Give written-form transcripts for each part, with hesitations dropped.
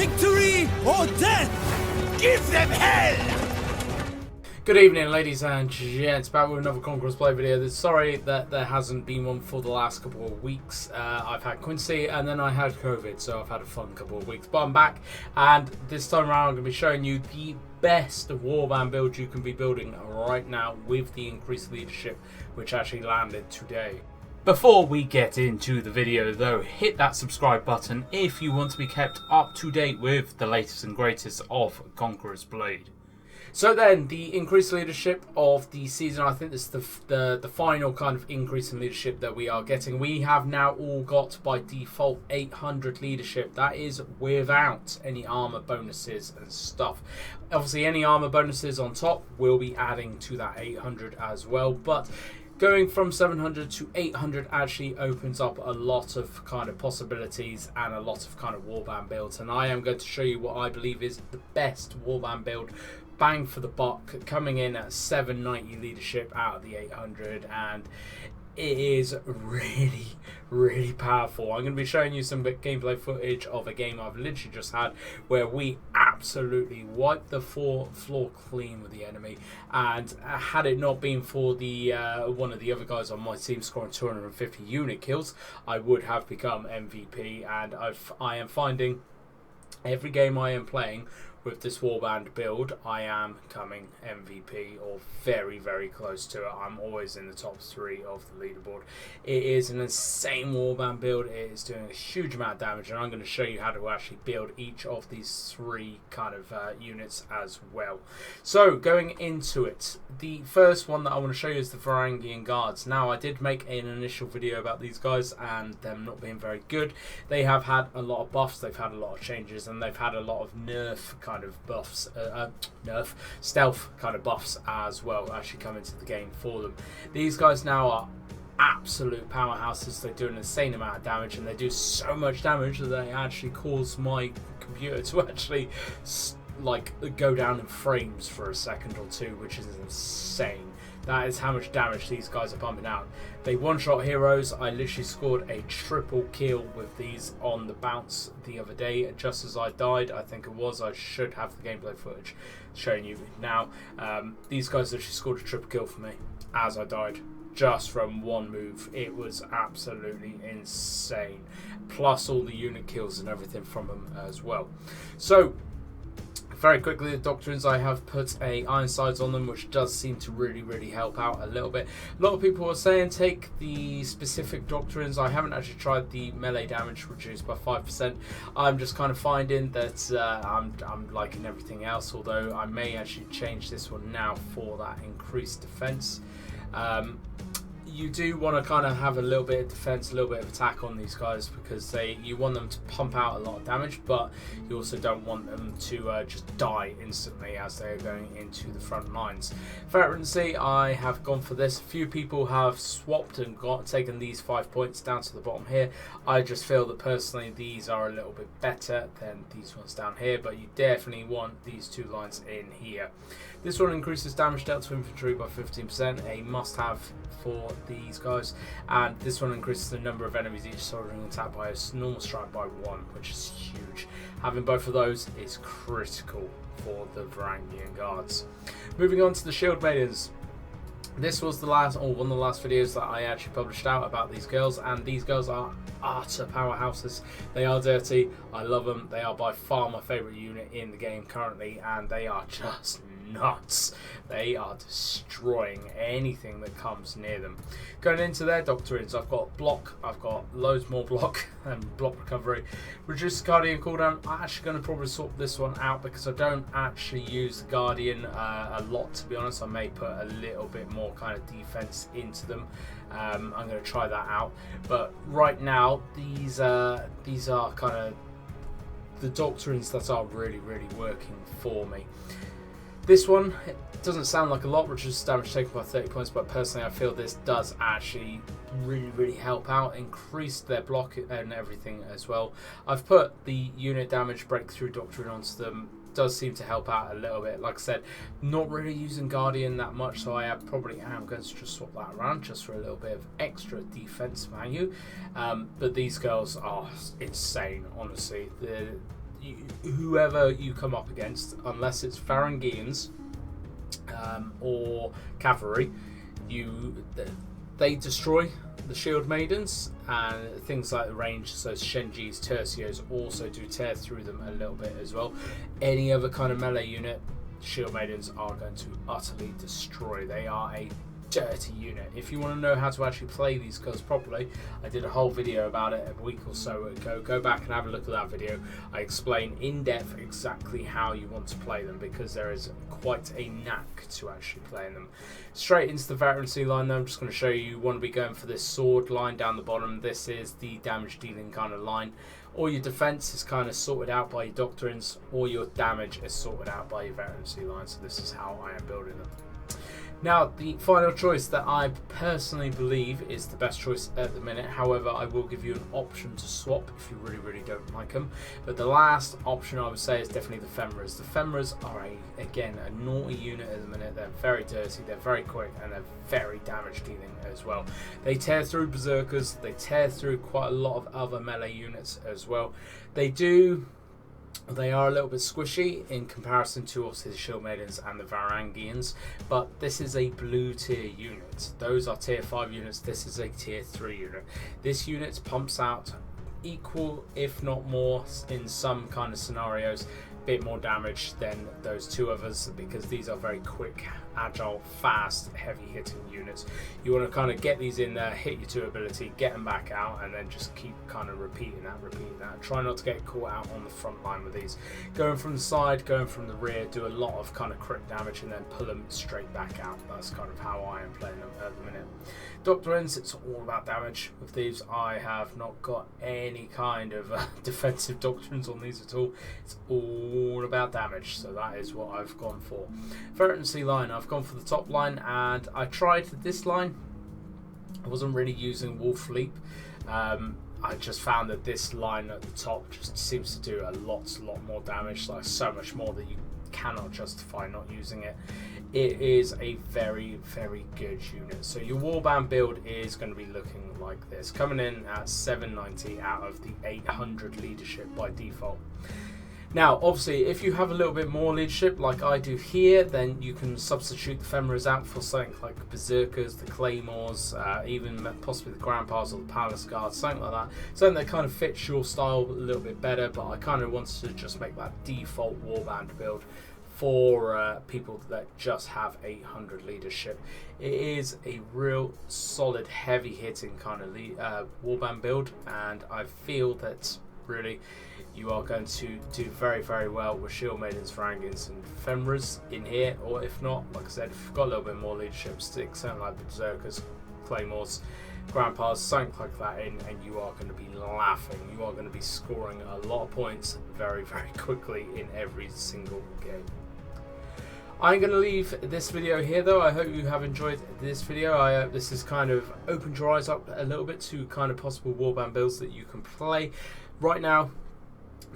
Victory or death! Give them hell! Good evening, ladies and gents, back with another Conquerors Blade video. Sorry that there hasn't been one for the last couple of weeks. I've had Quincy and then I had COVID, so I've had a fun couple of weeks. But I'm back, and this time around I'm going to be showing you the best Warband build you can be building right now with the increased leadership, which actually landed today. Before we get into the video though, hit that subscribe button if you want to be kept up to date with the latest and greatest of Conquerors Blade. So then, the increased leadership of the season, I think this is the final kind of increase in leadership that we are getting. We have now all got by default 800 leadership. That is without any armor bonuses and stuff. Obviously any armor bonuses on top will be adding to that 800 as well, but going from 700 to 800 actually opens up a lot of kind of possibilities and a lot of kind of warband builds, and I am going to show you what I believe is the best warband build, bang for the buck, coming in at 790 leadership out of the 800, and it is really powerful. I'm going to be showing you some gameplay footage of a game I've literally just had where we absolutely wiped the floor clean with the enemy, and had it not been for the one of the other guys on my team scoring 250 unit kills, I would have become MVP. And I am finding every game I am playing with this warband build, I am coming MVP or very close to it. I'm always in the top 3 of the leaderboard. It is an insane warband build. It is doing a huge amount of damage, and I'm going to show you how to actually build each of these 3 kind of units as well. So going into it, the first one that I want to show you is the Vanguard Guards. Now, I did make an initial video about these guys and them not being very good. They have had a lot of buffs, they've had a lot of changes, and they've had a lot of nerf kind of buffs, stealth kind of buffs as well actually come into the game for them. These guys now are absolute powerhouses. They do an insane amount of damage, and they do so much damage that they actually cause my computer to actually like go down in frames for a second or two, which is insane. That is how much damage these guys are pumping out. They one-shot heroes. I literally scored a triple kill with these on the bounce the other day, just as I died, I think it was. I should have the gameplay footage showing you now. These guys literally scored a triple kill for me as I died, just from one move. It was absolutely insane. Plus all the unit kills and everything from them as well. So very quickly, the Doctrines, I have put a iron sides on them, which does seem to really help out a little bit. A lot of people are saying take the specific Doctrines. I haven't actually tried the melee damage reduced by 5%. I'm just kind of finding that I'm liking everything else, although I may actually change this one now for that increased defense. You do want to kind of have a little bit of defense, a little bit of attack on these guys, because you want them to pump out a lot of damage, but you also don't want them to just die instantly as they're going into the front lines. Veterancy, I have gone for this. A few people have swapped and taken these 5 points down to the bottom here. I just feel that personally these are a little bit better than these ones down here, but you definitely want these 2 lines in here. This one increases damage dealt to infantry by 15%, a must-have for these guys, and this one increases the number of enemies each soldiering attack by a normal strike by 1, which is huge. Having both of those is critical for the Vanguard Guards. Moving on to the Shield Maidens. This was the last, or one of the last videos that I actually published out about these girls, and these girls are utter powerhouses. They are dirty, I love them. They are by far my favourite unit in the game currently, and they are just nuts. They are destroying anything that comes near them. Going into their Doctrines, I've got block, I've got loads more block and block recovery. Reduce Guardian cooldown. I'm actually going to probably sort this one out because I don't actually use the Guardian a lot, to be honest. I may put a little bit more kind of defense into them. I'm going to try that out, but right now these are kind of the Doctrines that are really working for me. This one, it doesn't sound like a lot, reduces damage taken by 30 points, but personally I feel this does actually really help out, increase their block and everything as well. I've put the unit damage breakthrough Doctrine onto them. Does seem to help out a little bit. Like I said, not really using Guardian that much, so I probably am going to just swap that around just for a little bit of extra defense value. But these girls are insane, honestly. whoever you come up against, unless it's Varangians or cavalry, they destroy the shield maidens, and things like the range, so Shenjis, Tercios also do tear through them a little bit as well. Any other kind of melee unit, shield maidens are going to utterly destroy. They are a dirty unit. If you want to know how to actually play these guys properly, I did a whole video about it a week or so ago. Go back and have a look at that video. I explain in depth exactly how you want to play them, because there is quite a knack to actually playing them. Straight into the veterancy line though, I'm just going to show you want to be going for this sword line down the bottom. This is the damage dealing kind of line. All your defense is kind of sorted out by your doctrines, or your damage is sorted out by your veterancy line. So this is how I am building them. Now, the final choice that I personally believe is the best choice at the minute. However, I will give you an option to swap if you really don't like them. But the last option I would say is definitely the Femras. The Femras are, again, a naughty unit at the minute. They're very dirty, they're very quick, and they're very damage dealing as well. They tear through Berserkers, they tear through quite a lot of other melee units as well. They are a little bit squishy in comparison to obviously the Shield Maidens and the Varangians, but this is a blue tier unit. Those are tier 5 units, this is a tier 3 unit. This unit pumps out equal, if not more, in some kind of scenarios, bit more damage than those two others, because these are very quick, agile, fast, heavy hitting units. You want to kind of get these in there, hit your 2 ability, get them back out, and then just keep kind of repeating that. Try not to get caught out on the front line with these. Going from the side, going from the rear, do a lot of kind of crit damage and then pull them straight back out. That's kind of how I am playing them at the minute. Doctrines, it's all about damage. With these, I have not got any kind of defensive doctrines on these at all. It's all about damage, so that is what I've gone for. Veterancy line, I've gone for the top line, and I tried this line. I wasn't really using Wolf Leap. I just found that this line at the top just seems to do a lot more damage, like so much more that you cannot justify not using it. It is a very good unit. So your Warband build is going to be looking like this, coming in at 790 out of the 800 leadership by default. Now, obviously, if you have a little bit more leadership, like I do here, then you can substitute the Femras out for something like Berserkers, the Claymores, even possibly the Grandpas or the Palace Guards, something like that. Something that kind of fits your style a little bit better, but I kind of wanted to just make that default Warband build for people that just have 800 leadership. It is a real solid, heavy-hitting kind of Warband build, and I feel that really you are going to do very well with Shield Maidens, Varangians and Femras in here, or if not, like I said, if you've got a little bit more leadership, stick something like Berserkers, Claymores, Grandpas, something like that in, and you are going to be laughing. You are going to be scoring a lot of points very quickly in every single game. I'm going to leave this video here though. I hope you have enjoyed this video. I hope this has kind of opened your eyes up a little bit to kind of possible Warband builds that you can play. Right now,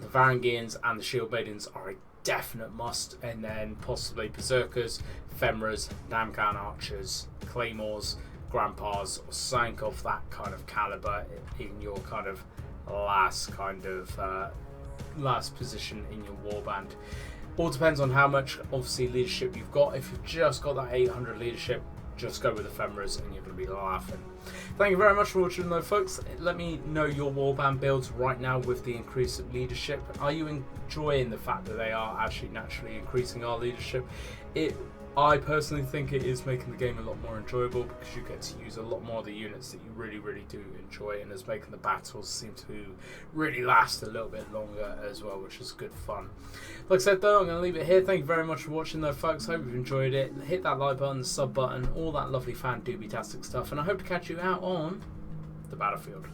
the Varangians and the Shield Maidens are a definite must, and then possibly Berserkers, Femras, Namkan Archers, Claymores, Grandpas, or something of that kind of caliber in your kind of last position in your Warband. All depends on how much, obviously, leadership you've got. If you've just got that 800 leadership, just go with the Femras and you're going to be laughing. Thank you very much for watching though, folks. Let me know your Warband builds right now with the increase of leadership. Are you enjoying the fact that they are actually naturally increasing our leadership? I personally think it is making the game a lot more enjoyable, because you get to use a lot more of the units that you really do enjoy, and it's making the battles seem to really last a little bit longer as well, which is good fun. Like I said though, I'm going to leave it here. Thank you very much for watching though, folks. Hope you've enjoyed it. Hit that like button, the sub button, all that lovely fan doobie-tastic stuff, and I hope to catch you out on the battlefield.